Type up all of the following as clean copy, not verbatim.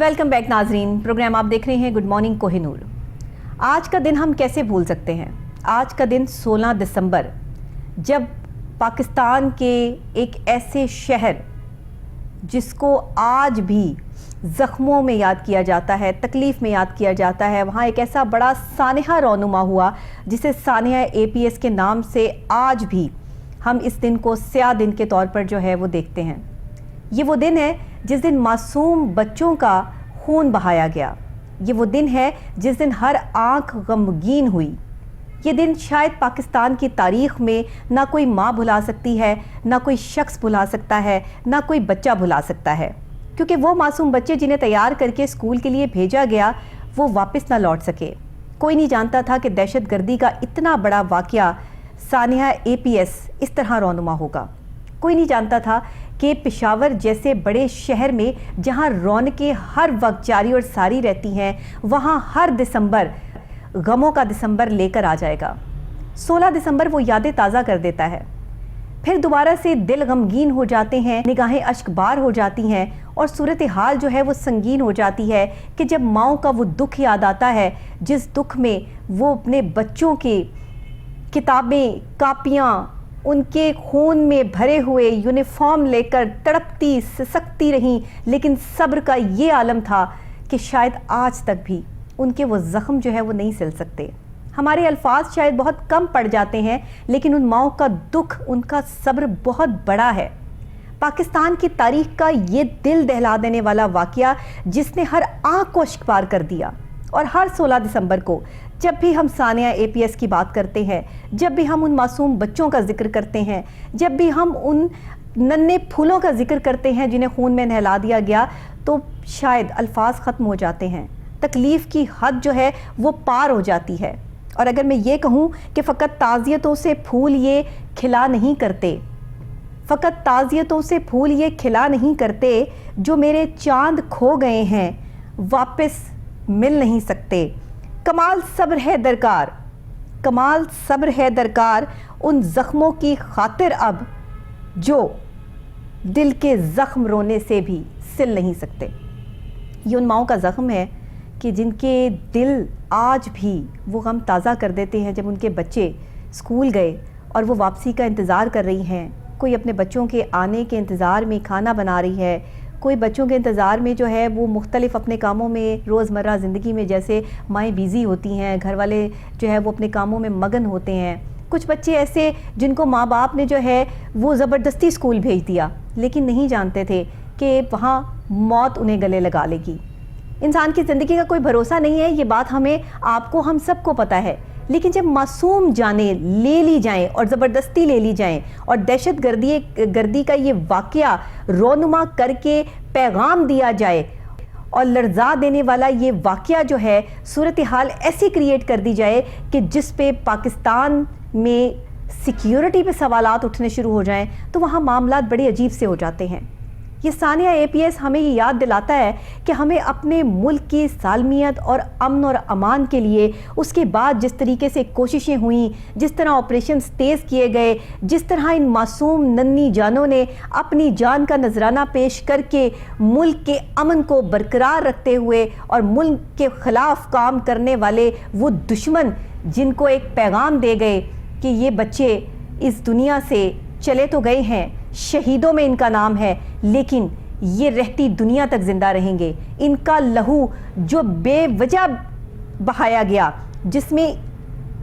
Welcome back नाजरीन। Programme आप देख रहे हैं गुड मॉर्निंग कोहिनूर। आज का दिन हम कैसे भूल सकते हैं। आज का दिन 16 दिसंबर, जब पाकिस्तान के एक ऐसे शहर जिसको आज भी ज़ख्मों में याद किया जाता है, तकलीफ़ में याद किया जाता है, वहाँ एक ऐसा बड़ा सानहा रौनुमा हुआ जिसे सानहा APS के नाम से आज भी हम इस दिन को स्याह दिन के तौर पर जो है वो देखते हैं। ये वो दिन है जिस दिन मासूम बच्चों का खून बहाया गया। ये वो दिन है जिस दिन हर आंख गमगीन हुई। ये दिन शायद पाकिस्तान की तारीख़ में ना कोई माँ भुला सकती है, ना कोई शख्स भुला सकता है, ना कोई बच्चा भुला सकता है, क्योंकि वो मासूम बच्चे जिन्हें तैयार करके स्कूल के लिए भेजा गया वो वापस ना लौट सके। कोई नहीं जानता था कि दहशतगर्दी का इतना बड़ा वाक़या सानहा APS इस तरह रौनुमा होगा। कोई नहीं जानता था कि पेशावर जैसे बड़े शहर में जहां रौनकें हर वक्त जारी और सारी रहती हैं, वहां हर दिसंबर गमों का दिसंबर लेकर आ जाएगा। 16 दिसंबर वो यादें ताज़ा कर देता है। फिर दोबारा से दिल गमगीन हो जाते हैं, निगाहें अश्कबार हो जाती हैं और सूरत हाल जो है वो संगीन हो जाती है कि जब माँओं का वो दुख याद आता है, जिस दुख में वो अपने बच्चों के किताबें, कापियाँ, उनके खून में भरे हुए यूनिफॉर्म लेकर तड़पती सिसकती रहीं, लेकिन सब्र का ये आलम था कि शायद आज तक भी उनके वो ज़ख्म जो है वो नहीं सिल सकते। हमारे अल्फाज शायद बहुत कम पड़ जाते हैं, लेकिन उन माँओं का दुख, उनका सब्र बहुत बड़ा है। पाकिस्तान की तारीख़ का ये दिल दहला देने वाला वाक़या जिसने हर आँख को अश्कबार कर दिया। और हर 16 दिसंबर को जब भी हम सानहा APS की बात करते हैं, जब भी हम उन मासूम बच्चों का जिक्र करते हैं, जब भी हम उन नन्हे फूलों का जिक्र करते हैं जिन्हें खून में नहला दिया गया, तो शायद अल्फाज ख़त्म हो जाते हैं। तकलीफ़ की हद जो है वो पार हो जाती है। और अगर मैं ये कहूँ कि फ़कत ताज़ियतों से फूल ये खिला नहीं करते, फ़कत ताज़ियतों से फूल ये खिला नहीं करते, जो मेरे चांद खो गए हैं वापस मिल नहीं सकते। कमाल सब्र है दरकार, कमाल सब्र है दरकार उन ज़ख्मों की खातिर अब, जो दिल के ज़ख्म रोने से भी सिल नहीं सकते। ये उन माँओं का ज़ख्म है कि जिनके दिल आज भी वो गम ताज़ा कर देते हैं जब उनके बच्चे स्कूल गए और वो वापसी का इंतज़ार कर रही हैं। कोई अपने बच्चों के आने के इंतज़ार में खाना बना रही है, कोई बच्चों के इंतज़ार में जो है वो मुख्तलिफ़ अपने कामों में, रोज़मर्रा ज़िंदगी में जैसे माएँ बिज़ी होती हैं, घर वाले जो है वो अपने कामों में मगन होते हैं। कुछ बच्चे ऐसे जिनको माँ बाप ने जो है वो ज़बरदस्ती स्कूल भेज दिया, लेकिन नहीं जानते थे कि वहाँ मौत उन्हें गले लगा लेगी। इंसान की ज़िंदगी का कोई भरोसा नहीं है, ये बात हमें, आपको, हम सबको पता है। लेकिन जब मासूम जानें ले ली जाएं और ज़बरदस्ती ले ली जाएं और दहशतगर्दी का ये वाक़या रोनुमा करके पैगाम दिया जाए और लर्जा देने वाला ये वाक़या जो है सूरत हाल ऐसी क्रिएट कर दी जाए कि जिस पे पाकिस्तान में सिक्योरिटी पे सवालात उठने शुरू हो जाएं, तो वहाँ मामलात बड़े अजीब से हो जाते हैं। ये सानहा APS हमें ये याद दिलाता है कि हमें अपने मुल्क की सालमियत और अमन और अमान के लिए, उसके बाद जिस तरीके से कोशिशें हुई, जिस तरह ऑपरेशंस तेज़ किए गए, जिस तरह इन मासूम नन्ही जानों ने अपनी जान का नजराना पेश करके मुल्क के अमन को बरकरार रखते हुए और मुल्क के ख़िलाफ़ काम करने वाले वो दुश्मन जिनको एक पैगाम दे गए कि ये बच्चे इस दुनिया से चले तो गए हैं, शहीदों में इनका नाम है, लेकिन ये रहती दुनिया तक ज़िंदा रहेंगे। इनका लहू जो बेवजह बहाया गया, जिसमें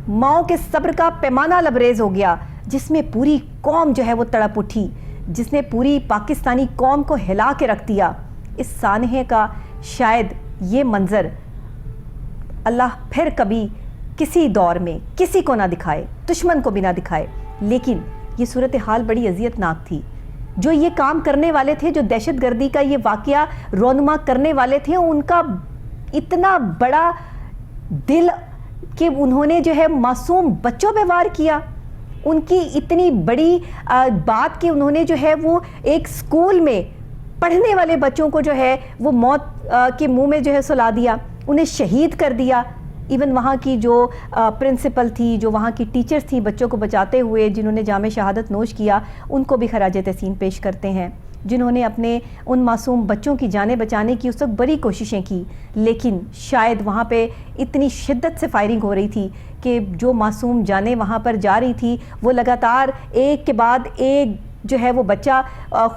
माँओं के सब्र का पैमाना लबरेज़ हो गया, जिसमें पूरी कौम जो है वो तड़प उठी, जिसने पूरी पाकिस्तानी कौम को हिला के रख दिया। इस सानहे का शायद ये मंज़र अल्लाह फिर कभी किसी दौर में किसी को ना दिखाए, दुश्मन को भी ना दिखाए। लेकिन ये सूरत हाल बड़ी अज़ियतनाक थी। जो ये काम करने वाले थे, जो दहशतगर्दी का ये वाक़या रोनुमा करने वाले थे, उनका इतना बड़ा दिल कि उन्होंने जो है मासूम बच्चों पे वार किया। उनकी इतनी बड़ी बात कि उन्होंने जो है वो एक स्कूल में पढ़ने वाले बच्चों को जो है वो मौत के मुंह में जो है सुला दिया, उन्हें शहीद कर दिया। इवन वहाँ की जो प्रिंसिपल थी, जो वहाँ की टीचर्स थी बच्चों को बचाते हुए, जिन्होंने जामे शहादत नोश किया, उनको भी खराज तहसीन पेश करते हैं। جنہوں نے اپنے ان معصوم بچوں کی جانیں بچانے کی اس وقت بڑی کوششیں کی، لیکن شاید وہاں پہ اتنی شدت سے فائرنگ ہو رہی تھی کہ جو معصوم جانیں وہاں پر جا رہی تھی وہ لگاتار ایک کے بعد ایک جو ہے وہ بچہ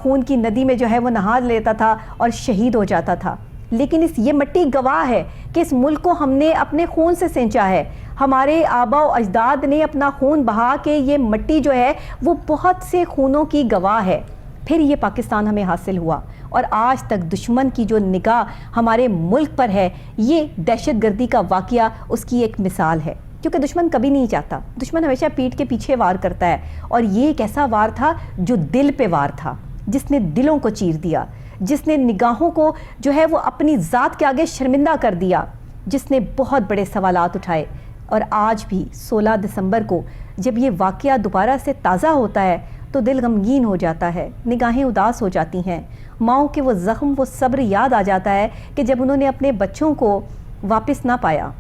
خون کی ندی میں جو ہے وہ نہا لیتا تھا اور شہید ہو جاتا تھا۔ لیکن یہ مٹی گواہ ہے کہ اس ملک کو ہم نے اپنے خون سے سینچا ہے، ہمارے آبا و اجداد نے اپنا خون بہا کے یہ مٹی جو ہے وہ بہت سے خونوں کی گواہ ہے، پھر یہ پاکستان ہمیں حاصل ہوا۔ اور آج تک دشمن کی جو نگاہ ہمارے ملک پر ہے، یہ دہشت گردی کا واقعہ اس کی ایک مثال ہے، کیونکہ دشمن کبھی نہیں چاہتا، دشمن ہمیشہ پیٹھ کے پیچھے وار کرتا ہے، اور یہ ایک ایسا وار تھا جو دل پہ وار تھا، جس نے دلوں کو چیر دیا، جس نے نگاہوں کو جو ہے وہ اپنی ذات کے آگے شرمندہ کر دیا، جس نے بہت بڑے سوالات اٹھائے۔ اور آج بھی 16 دسمبر کو جب یہ واقعہ دوبارہ سے تازہ ہوتا ہے تو دل غمگین ہو جاتا ہے، نگاہیں اداس ہو جاتی ہیں، ماؤں کے وہ زخم، وہ صبر یاد آ جاتا ہے کہ جب انہوں نے اپنے بچوں کو واپس نہ پایا،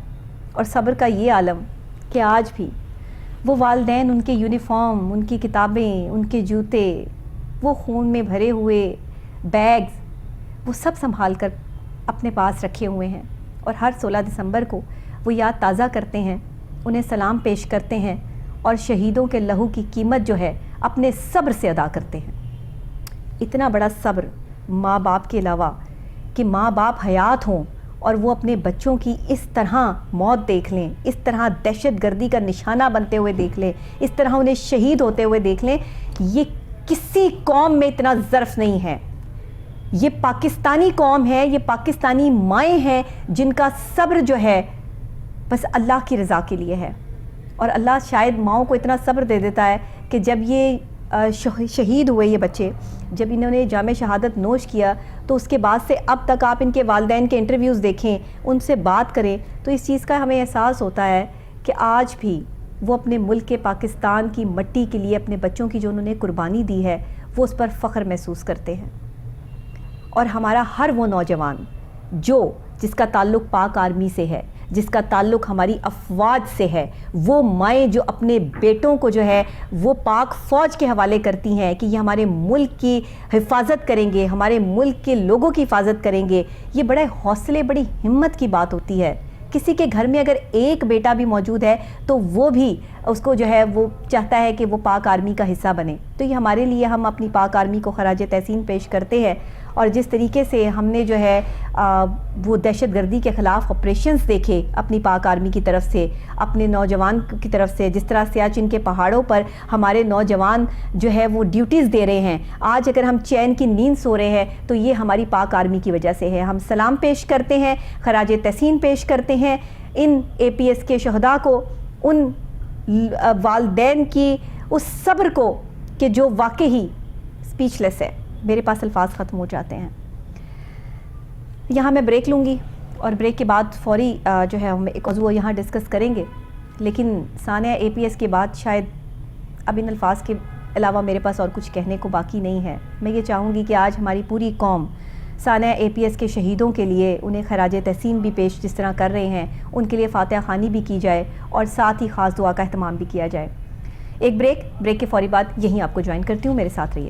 اور صبر کا یہ عالم کہ آج بھی وہ والدین ان کے یونیفارم، ان کی کتابیں، ان کے جوتے، وہ خون میں بھرے ہوئے بیگز، وہ سب سنبھال کر اپنے پاس رکھے ہوئے ہیں، اور ہر 16 دسمبر کو وہ یاد تازہ کرتے ہیں، انہیں سلام پیش کرتے ہیں، اور شہیدوں کے لہو کی قیمت جو ہے اپنے صبر سے ادا کرتے ہیں۔ اتنا بڑا صبر ماں باپ کے علاوہ، کہ ماں باپ حیات ہوں اور وہ اپنے بچوں کی اس طرح موت دیکھ لیں، اس طرح دہشت گردی کا نشانہ بنتے ہوئے دیکھ لیں، اس طرح انہیں شہید ہوتے ہوئے دیکھ لیں، یہ کسی قوم میں اتنا ظرف نہیں ہے۔ یہ پاکستانی قوم ہے، یہ پاکستانی مائیں ہیں جن کا صبر جو ہے بس اللہ کی رضا کے لیے ہے، اور اللہ شاید ماؤں کو اتنا صبر دے دیتا ہے کہ جب یہ شہید ہوئے یہ بچے، جب انہوں نے جام شہادت نوش کیا، تو اس کے بعد سے اب تک آپ ان کے والدین کے انٹرویوز دیکھیں، ان سے بات کریں، تو اس چیز کا ہمیں احساس ہوتا ہے کہ آج بھی وہ اپنے ملک کے پاکستان کی مٹی کے لیے اپنے بچوں کی جو انہوں نے قربانی دی ہے وہ اس پر فخر محسوس کرتے ہیں۔ اور ہمارا ہر وہ نوجوان جس کا تعلق پاک آرمی سے ہے، جس کا تعلق ہماری افواج سے ہے، وہ مائیں جو اپنے بیٹوں کو جو ہے وہ پاک فوج کے حوالے کرتی ہیں کہ یہ ہمارے ملک کی حفاظت کریں گے، ہمارے ملک کے لوگوں کی حفاظت کریں گے، یہ بڑے حوصلے، بڑی ہمت کی بات ہوتی ہے۔ کسی کے گھر میں اگر ایک بیٹا بھی موجود ہے تو وہ بھی اس کو جو ہے وہ چاہتا ہے کہ وہ پاک آرمی کا حصہ بنے، تو یہ ہمارے لیے، ہم اپنی پاک آرمی کو خراج تحسین پیش کرتے ہیں۔ اور جس طریقے سے ہم نے جو ہے وہ دہشت گردی کے خلاف آپریشنز دیکھے اپنی پاک آرمی کی طرف سے، اپنے نوجوان کی طرف سے، جس طرح سیاچن کے پہاڑوں پر ہمارے نوجوان جو ہے وہ ڈیوٹیز دے رہے ہیں، آج اگر ہم چین کی نیند سو رہے ہیں تو یہ ہماری پاک آرمی کی وجہ سے ہے۔ ہم سلام پیش کرتے ہیں، خراج تحسین پیش کرتے ہیں ان APS کے شہداء کو، ان والدین کی اس صبر کو کہ جو واقعی سپیچ لیس ہے، میرے پاس الفاظ ختم ہو جاتے ہیں۔ یہاں میں بریک لوں گی، اور بریک کے بعد فوری جو ہے ہم ایک موضوع یہاں ڈسکس کریں گے، لیکن سانحہ APS کے بعد شاید اب ان الفاظ کے علاوہ میرے پاس اور کچھ کہنے کو باقی نہیں ہے۔ میں یہ چاہوں گی کہ آج ہماری پوری قوم سانحہ APS کے شہیدوں کے لیے انہیں خراج تحسین بھی پیش جس طرح کر رہے ہیں، ان کے لیے فاتحہ خوانی بھی کی جائے، اور ساتھ ہی خاص دعا کا اہتمام بھی کیا جائے۔ ایک بریک کے فوری بعد یہیں آپ کو جوائن کرتی ہوں، میرے ساتھ رہیے۔